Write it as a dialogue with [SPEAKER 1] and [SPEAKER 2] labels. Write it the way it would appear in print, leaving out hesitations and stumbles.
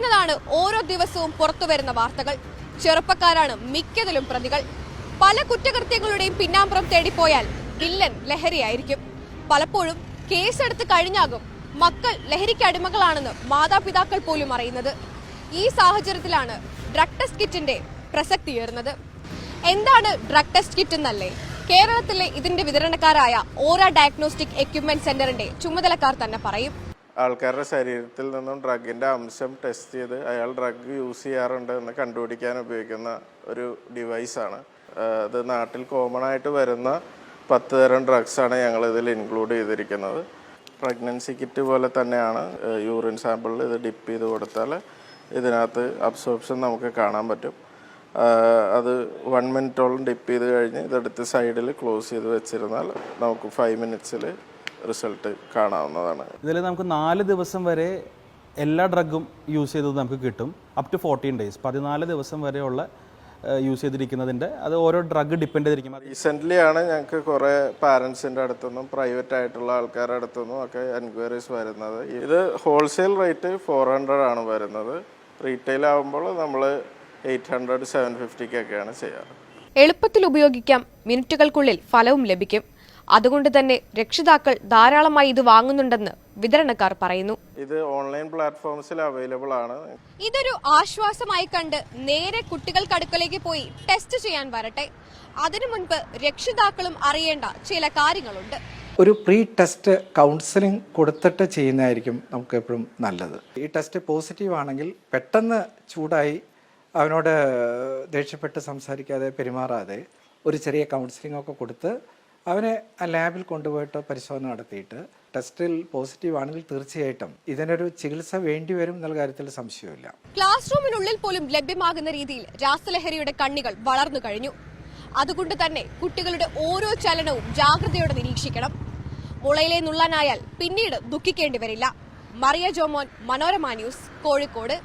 [SPEAKER 1] ഞെട്ടിക്കുന്നതാണ് ഓരോ ദിവസവും പുറത്തുവരുന്ന വാർത്തകൾ. ചെറുപ്പക്കാരാണ് മിക്കതിലും പ്രതികൾ. പല കുറ്റകൃത്യങ്ങളുടെയും പിന്നാമ്പുറം തേടിപ്പോയാൽ വില്ലൻ ലഹരിയായിരിക്കും. പലപ്പോഴും കേസെടുത്ത് കഴിഞ്ഞാകും മക്കൾ ലഹരിക്ക് അടിമകളാണെന്ന് മാതാപിതാക്കൾ പോലും അറിയുന്നത്. ഈ സാഹചര്യത്തിലാണ് ഡ്രഗ് ടെസ്റ്റ് കിറ്റിന്റെ പ്രസക്തിയേറുന്നത്. എന്താണ് ഡ്രഗ് ടെസ്റ്റ് കിറ്റ് എന്നല്ലേ കേരളത്തിലെ ഇതിന്റെ വിതരണക്കാരായ ഓറ ഡയഗ്നോസ്റ്റിക് എക്യുപ്മെന്റ് സെന്ററിന്റെ ചുമതലക്കാർ തന്നെ പറയും.
[SPEAKER 2] ആൾക്കാരുടെ ശരീരത്തിൽ നിന്നും ഡ്രഗിൻ്റെ അംശം ടെസ്റ്റ് ചെയ്ത് അയാൾ ഡ്രഗ് യൂസ് ചെയ്യാറുണ്ട് എന്ന് കണ്ടുപിടിക്കാൻ ഉപയോഗിക്കുന്ന ഒരു ഡിവൈസാണ്. ഇത് നാട്ടിൽ കോമൺ ആയിട്ട് വരുന്ന 10 തരം ഡ്രഗ്സാണ് ഞങ്ങൾ ഇതിൽ ഇൻക്ലൂഡ് ചെയ്തിരിക്കുന്നത്. പ്രഗ്നൻസി കിറ്റ് പോലെ തന്നെയാണ്. യൂറിൻ സാമ്പിളിൽ ഇത് ഡിപ്പ് ചെയ്ത് കൊടുത്താൽ ഇതിനകത്ത് അബ്സോർപ്ഷൻ നമുക്ക് കാണാൻ പറ്റും. അത് 1 മിനിറ്റോളം ഡിപ്പ് ചെയ്ത് കഴിഞ്ഞ് ഇതെടുത്ത് സൈഡിൽ ക്ലോസ് ചെയ്ത് വെച്ചിരുന്നാൽ നമുക്ക് 5 മിനിറ്റ്സിൽ റിസൾട്ട് കാണാവുന്നതാണ്.
[SPEAKER 3] ഇതിൽ നമുക്ക് 4 ദിവസം വരെ എല്ലാ ഡ്രഗും യൂസ് ചെയ്തത് നമുക്ക് കിട്ടും. അപ് ടു 14 ഡേയ്സ് 14 ദിവസം വരെയുള്ള യൂസ് ചെയ്തിരിക്കുന്നതിൻ്റെ അത് ഓരോ ഡ്രഗ് ഡിപ്പെൻഡ് ചെയ്തിരിക്കും.
[SPEAKER 2] റീസെൻ്റ്ലി ആണ് ഞങ്ങൾക്ക് കുറേ പാരൻസിൻ്റെ അടുത്തുനിന്നും പ്രൈവറ്റ് ആയിട്ടുള്ള ആൾക്കാരുടെ അടുത്തുനിന്നും ഒക്കെ എൻക്വയറീസ് വരുന്നത്. ഇത് ഹോൾസെയിൽ റേറ്റ് 400 ആണ് വരുന്നത്. റീറ്റെയിൽ ആകുമ്പോൾ നമ്മൾ 800, 750 ചെയ്യാറ്.
[SPEAKER 1] എളുപ്പത്തിൽ ഉപയോഗിക്കാം, മിനിറ്റുകൾക്കുള്ളിൽ ഫലവും ലഭിക്കും. അതുകൊണ്ട് തന്നെ രക്ഷിതാക്കൾ ധാരാളമായി ഇത് വാങ്ങുന്നുണ്ടെന്ന് വിതരണക്കാർ പറയുന്നു.
[SPEAKER 2] ഇത് ഓൺലൈൻ പ്ലാറ്റ്ഫോംസിൽ അവൈലബിൾ ആണ്.
[SPEAKER 1] ഇതൊരു ആശ്വാസമായി കണ്ട് നേരെ കുട്ടികൾക്കടുക്കലേക്ക് പോയി ടെസ്റ്റ് ചെയ്യാൻ വരട്ടെ. അതിനു മുൻപ് രക്ഷിതാക്കളും അറിയേണ്ട ചില കാര്യങ്ങളുണ്ട്.
[SPEAKER 4] ഒരു പ്രീ ടെസ്റ്റ് കൗൺസിലിംഗ് കൊടുത്തിട്ട് ചെയ്യുന്നതായിരിക്കും നമുക്ക് എപ്പോഴും നല്ലത്. ഈ ടെസ്റ്റ് പോസിറ്റീവ് ആണെങ്കിൽ പെട്ടെന്ന് ചൂടായി അവനോട് ദേഷ്യപ്പെട്ട് സംസാരിക്കാതെ പെരുമാറാതെ ഒരു ചെറിയ കൗൺസിലിംഗ് ഒക്കെ കൊടുത്ത് അവനെ ആ ലാബിൽ കൊണ്ടുപോയിട്ട് പരിശോധന നടത്തിയിട്ട് ടെസ്റ്റിൽ പോസിറ്റീവ് ആണെങ്കിൽ തീർച്ചയായിട്ടും ഇതിനൊരു ചികിത്സ വേണ്ടിവരും എന്നുള്ള കാര്യത്തിൽ സംശയമില്ല.
[SPEAKER 1] ക്ലാസ് റൂമിനുള്ളിൽ പോലും ലഭ്യമാകുന്ന രീതിയിൽ രാസലഹരിയുടെ കണ്ണികൾ വളർന്നു കഴിഞ്ഞു. അതുകൊണ്ട് തന്നെ കുട്ടികളുടെ ഓരോ ചലനവും ജാഗ്രതയോടെ നിരീക്ഷിക്കണം. മുളയിലെ നുള്ളാനായാൽ പിന്നീട് ദുഃഖിക്കേണ്ടി വരില്ല. മറിയ ജോമോൻ, മനോരമ ന്യൂസ്, കോഴിക്കോട്.